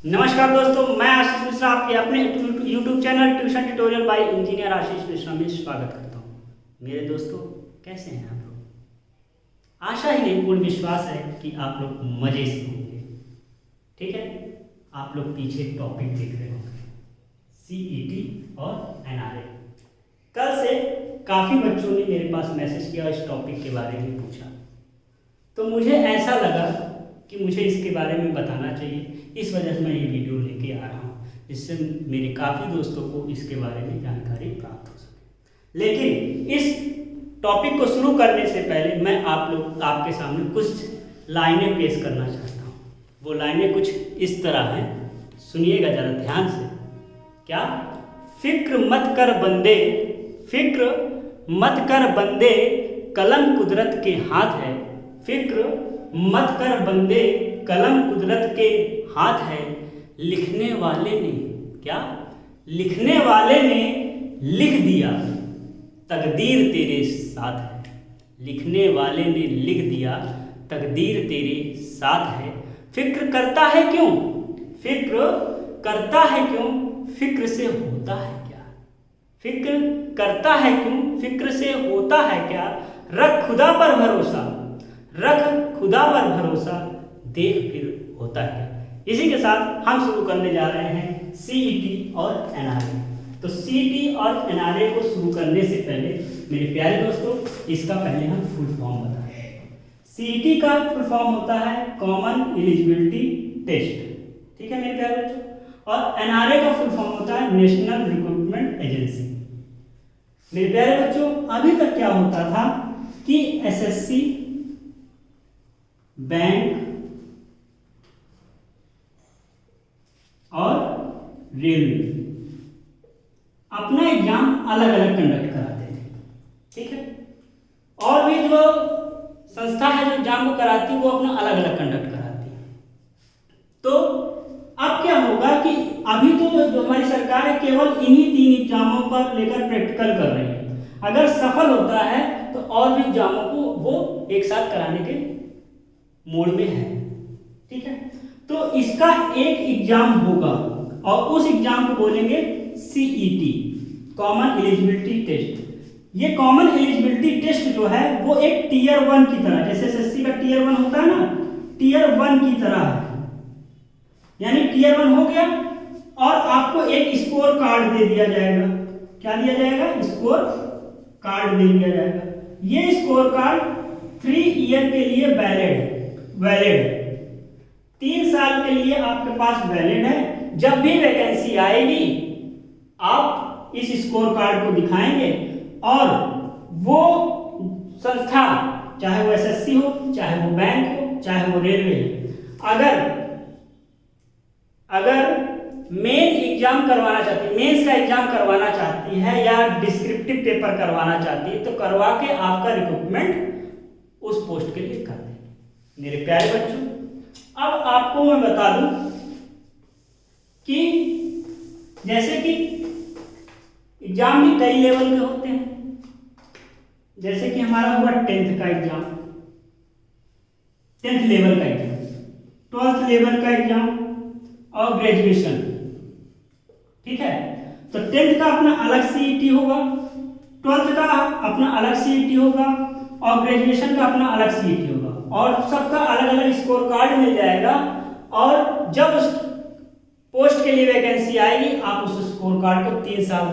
नमस्कार दोस्तों, मैं आशीष मिश्रा आपके अपने YouTube channel tuition tutorial by engineer Ashish Mishra में स्वागत करता हूँ। मेरे दोस्तों, कैसे हैं आप लोग? आशा ही नहीं पूर्ण विश्वास है कि आप लोग मजे से होंगे। ठीक है, आप लोग पीछे टॉपिक देख रहे होंगे, CET और NRA। कल से काफ़ी बच्चों ने मेरे पास मैसेज किया, इस टॉपिक के बारे में पूछा, तो मुझे ऐसा लगा कि मुझे इसके बारे में बताना चाहिए। इस वजह से मैं ये वीडियो लेके आ रहा हूँ, जिससे मेरे काफ़ी दोस्तों को इसके बारे में जानकारी प्राप्त हो सके। लेकिन इस टॉपिक को शुरू करने से पहले मैं आपके सामने कुछ लाइनें पेश करना चाहता हूँ। वो लाइनें कुछ इस तरह हैं, सुनिएगा ज़रा ध्यान से। क्या? फिक्र मत कर बंदे, कलम कुदरत के हाथ है। फिक्र मत कर बंदे, कलम कुदरत के हाथ है। लिखने वाले ने लिख दिया, तकदीर तेरे साथ है। लिखने वाले ने लिख दिया, तकदीर तेरे साथ है। फिक्र करता है क्यों? फिक्र से होता है क्या? फिक्र करता है क्यों? फिक्र से होता है क्या? रख खुदा पर भरोसा, देख फिर होता है। इसी के साथ हम शुरू करने जा रहे हैं CET और NRA। तो CET और NRA को शुरू करने से पहले मेरे प्यारे दोस्तों, इसका पहले हम फुल फॉर्म बताते हैं। CET का फुल फॉर्म होता है कॉमन एलिजिबिलिटी टेस्ट। ठीक है मेरे प्यारे बच्चों। और NRA का फुल फॉर्म होता है नेशनल रिक्रूटमेंट एजेंसी। मेरे प्यारे बच्चों, अभी तक क्या होता था कि SSC, बैंक और रेलवे अपना एग्जाम अलग अलग कंडक्ट कराते थे। ठीक है, और भी जो संस्था है जो एग्जाम को कराती है वो अपना अलग अलग कंडक्ट कराती है। तो अब क्या होगा कि अभी तो जो हमारी सरकार है केवल इन्हीं 3 एग्जामों पर लेकर प्रैक्टिकल कर रही है। अगर सफल होता है तो और भी एग्जामों को वो एक साथ कराने के मोड में है। ठीक है, तो इसका एक एग्जाम होगा और उस एग्जाम को बोलेंगे CET, कॉमन एलिजिबिलिटी टेस्ट। ये कॉमन एलिजिबिलिटी टेस्ट जो है वो एक टीयर 1 की तरह, जैसे SSC का टीयर 1 होता है ना, टीयर 1 की तरह है। यानी टीयर 1 हो गया और आपको एक स्कोर कार्ड दे दिया जाएगा। क्या दिया जाएगा? स्कोर कार्ड दे दिया जाएगा। ये स्कोर कार्ड 3 ईयर के लिए वैलिड है। 3 साल के लिए आपके पास वैलिड है। जब भी वैकेंसी आएगी आप इस स्कोर कार्ड को दिखाएंगे और वो संस्था, चाहे वो SSC हो, चाहे वो बैंक हो, चाहे वो रेलवे हो, अगर मेन एग्जाम करवाना चाहती है, मेंस का एग्जाम करवाना चाहती है या डिस्क्रिप्टिव पेपर करवाना चाहती है, तो करवा के आपका रिक्रूटमेंट उस पोस्ट के लिए कर देंगे। मेरे प्यारे बच्चों, अब आपको मैं बता दूं कि जैसे कि एग्जाम भी कई लेवल के होते हैं। जैसे कि हमारा हुआ 10th का एग्जाम, 10th लेवल का एग्जाम, 12th लेवल का एग्जाम और ग्रेजुएशन। ठीक है, तो 10th का अपना अलग CET होगा, 12th का अपना अलग CET होगा और ग्रेजुएशन का अपना अलग CET होगा और सबका अलग अलग स्कोर कार्ड मिल जाएगा। और जब उस पोस्ट के लिए वैकेंसी आएगी आप उस स्कोर कार्ड को 3 साल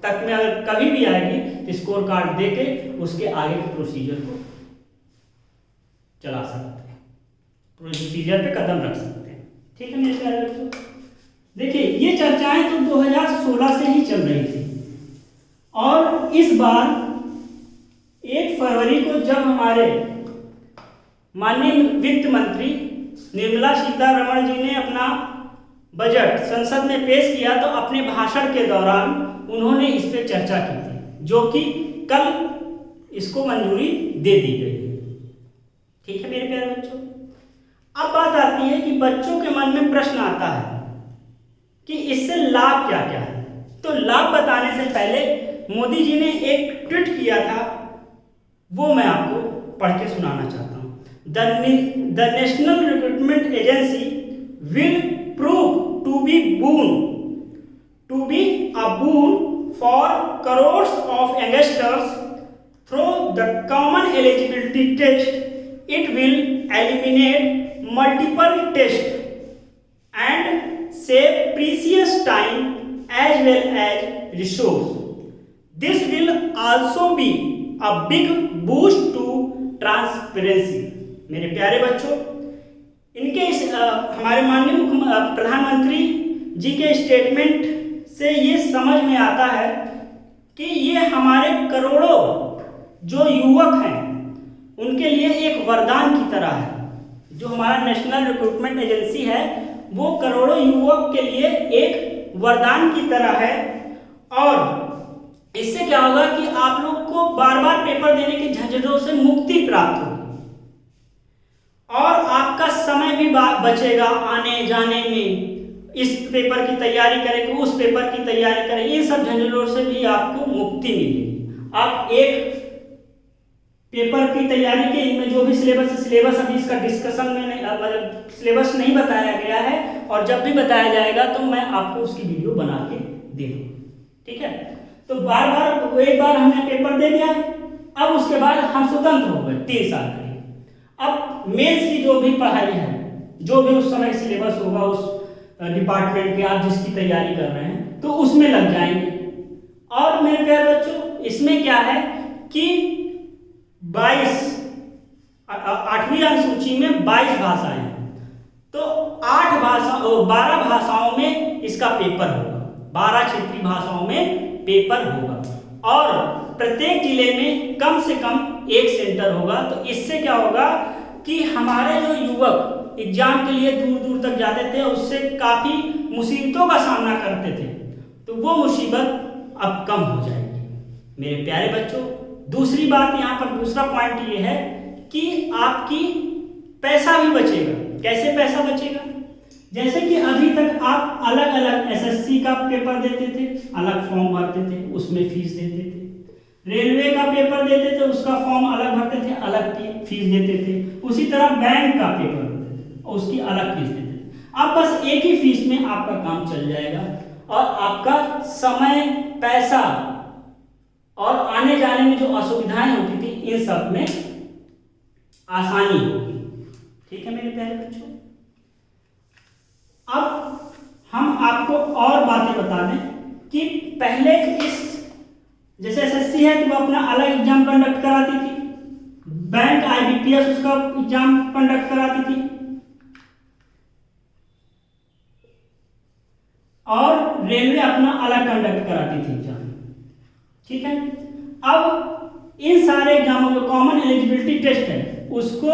तक में अगर कभी भी आएगी तो स्कोर कार्ड देके उसके आगे के प्रोसीजर को चला सकते हैं, प्रोसीजर पे कदम रख सकते हैं। ठीक है मेरे प्यारे बच्चों, देखिए ये चर्चाएं तो 2016 से ही चल रही थी और इस बार 1 फरवरी को जब हमारे माननीय वित्त मंत्री निर्मला सीतारमण जी ने अपना बजट संसद में पेश किया तो अपने भाषण के दौरान उन्होंने इस पर चर्चा की थी, जो कि कल इसको मंजूरी दे दी गई है। ठीक है मेरे प्यारे बच्चों, अब बात आती है कि बच्चों के मन में प्रश्न आता है कि इससे लाभ क्या क्या है। तो लाभ बताने से पहले मोदी जी ने एक ट्वीट किया था, वो मैं आपको पढ़ के सुनाना चाहता हूँ। The national recruitment agency will prove youngsters through the common eligibility test. It will eliminate multiple tests and save precious time as well as resource. This will also be a big boost to transparency. मेरे प्यारे बच्चों, इनके हमारे माननीय प्रधानमंत्री जी के statement से ये समझ में आता है कि ये हमारे करोड़ों जो युवक हैं उनके लिए एक वरदान की तरह है। जो हमारा नेशनल रिक्रूटमेंट एजेंसी है वो करोड़ों युवक के लिए एक वरदान की तरह है, और इससे क्या होगा कि आप लोग को बार बार पेपर देने के झंझटों से मुक्ति प्राप्त होगी और आपका समय भी बचेगा आने जाने में। इस पेपर की तैयारी करें, उस पेपर की तैयारी करें, इन सब झंझटों से भी आपको मुक्ति मिलेगी। आप एक पेपर की तैयारी के इनमें जो भी सिलेबस अभी इसका डिस्कशन में नहीं, मतलब सिलेबस नहीं बताया गया है, और जब भी बताया जाएगा तो मैं आपको उसकी वीडियो बना के दे दूँगा। ठीक है, तो बार बार एक बार हमने पेपर दे दिया, अब उसके बाद हम स्वतंत्र हो गए 3 साल के लिए। अब मेंस की जो भी पढ़ाई है, जो भी उस समय सिलेबस होगा उस डिपार्टमेंट के आप जिसकी तैयारी कर रहे हैं तो उसमें लग जाएंगे। और मेरे प्यारे बच्चों, इसमें क्या है कि 8वीं अनुसूची में 22 भाषाएं हैं, तो 12 भाषाओं में इसका पेपर होगा, 12 क्षेत्रीय भाषाओं में पेपर होगा, और प्रत्येक जिले में कम से कम एक सेंटर होगा। तो इससे क्या होगा कि हमारे जो युवक एग्जाम के लिए दूर दूर तक जाते थे, उससे काफ़ी मुसीबतों का सामना करते थे, तो वो मुसीबत अब कम हो जाएगी। मेरे प्यारे बच्चों, दूसरी बात यहाँ पर दूसरा पॉइंट ये है कि आपकी पैसा भी बचेगा। कैसे पैसा बचेगा? जैसे कि अभी तक आप अलग अलग एसएससी का पेपर देते थे, अलग फॉर्म भरते थे, उसमें फीस देते थे, रेलवे का पेपर देते थे, उसका फॉर्म अलग भरते थे, अलग फीस देते थे, उसी तरह बैंक का पेपर और उसकी अलग फीस देते थे। अब बस एक ही फीस में आपका काम चल जाएगा और आपका समय, पैसा और आने जाने में जो असुविधाएं होती थी इन सब में आसानी होगी। ठीक है मेरे प्यारे बच्चों, अब हम आपको और बातें बता दें कि पहले इस जैसे एसएससी है तो वो अपना अलग एग्जाम कंडक्ट कराती थी, बैंक आईबीपीएस उसका एग्जाम कंडक्ट कराती थी, और रेलवे अपना अलग कंडक्ट कराती थी एग्जाम। ठीक है, अब इन सारे एग्जामों में कॉमन एलिजिबिलिटी टेस्ट है, उसको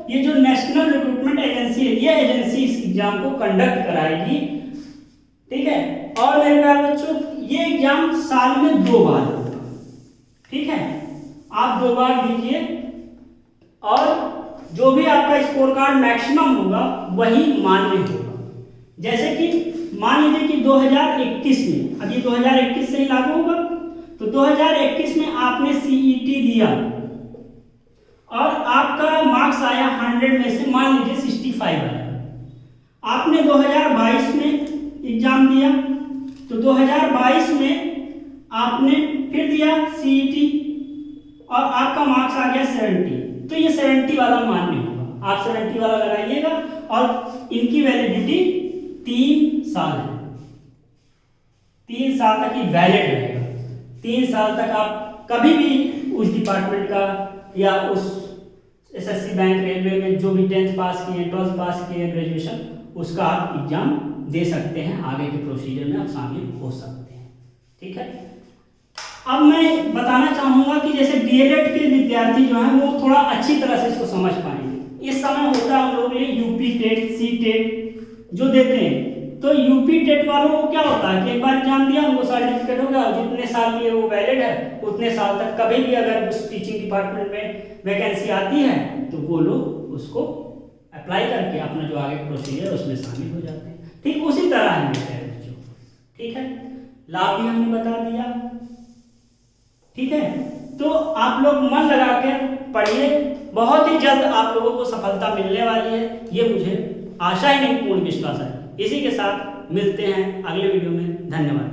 ये जो नेशनल रिक्रूटमेंट एजेंसी है, ये एजेंसी इस एग्जाम को कंडक्ट कराएगी। ठीक है, और मेरे प्यारे बच्चों, ये एग्जाम साल में 2 बार होगा। ठीक है, आप 2 बार दीजिए और जो भी आपका स्कोर कार्ड मैक्सिमम होगा वही मान्य होगा। जैसे कि मान लीजिए कि 2021 में, अब ये 2021 से ही लागू होगा, तो 2021 में आपने सीईटी दिया और आपका मार्क्स आया 100 में से मान लीजिए 65 आया। आपने 2022 में एग्जाम दिया, तो 2022 में आपने फिर दिया सीईटी और आपका मार्क्स आ गया 70, तो ये 70 वाला मान्य होगा। आप 70 वाला लगाइएगा और इनकी वैलिडिटी 3 साल है, 3 साल तक ही वैलिड रहेगा। 3 साल तक आप कभी भी उस डिपार्टमेंट का या उस एसएससी, बैंक, रेलवे में जो भी 10th पास किए, 12th पास किए, ग्रेजुएशन, उसका आप एग्जाम दे सकते हैं, आगे के प्रोसीजर में आप शामिल हो सकते हैं। ठीक है, अब मैं बताना चाहूँगा कि जैसे डीएलएड के विद्यार्थी जो हैं वो थोड़ा अच्छी तरह से इसको समझ पाएंगे। इस समय होता है हम लोग लिए यूपी टेट, सी टेट जो देते हैं, तो यूपी टेट वालों को क्या होता है कि एक बार एग्जाम दिया, उनको सर्टिफिकेट हो गया, जितने साल के लिए वो वैलिड है उतने साल तक कभी भी अगर उस टीचिंग डिपार्टमेंट में वैकेंसी आती है तो वो लोग उसको अप्लाई करके अपना जो आगे प्रोसीजर उसमें शामिल हो जाते हैं। ठीक उसी तरह है मेरे बच्चों। ठीक है, लाभ भी हमने बता दिया। ठीक है, तो आप लोग मन लगा के पढ़िए, बहुत ही जल्द आप लोगों को सफलता मिलने वाली है, ये मुझे आशा ही नहीं पूर्ण विश्वास है। इसी के साथ मिलते हैं अगले वीडियो में। धन्यवाद।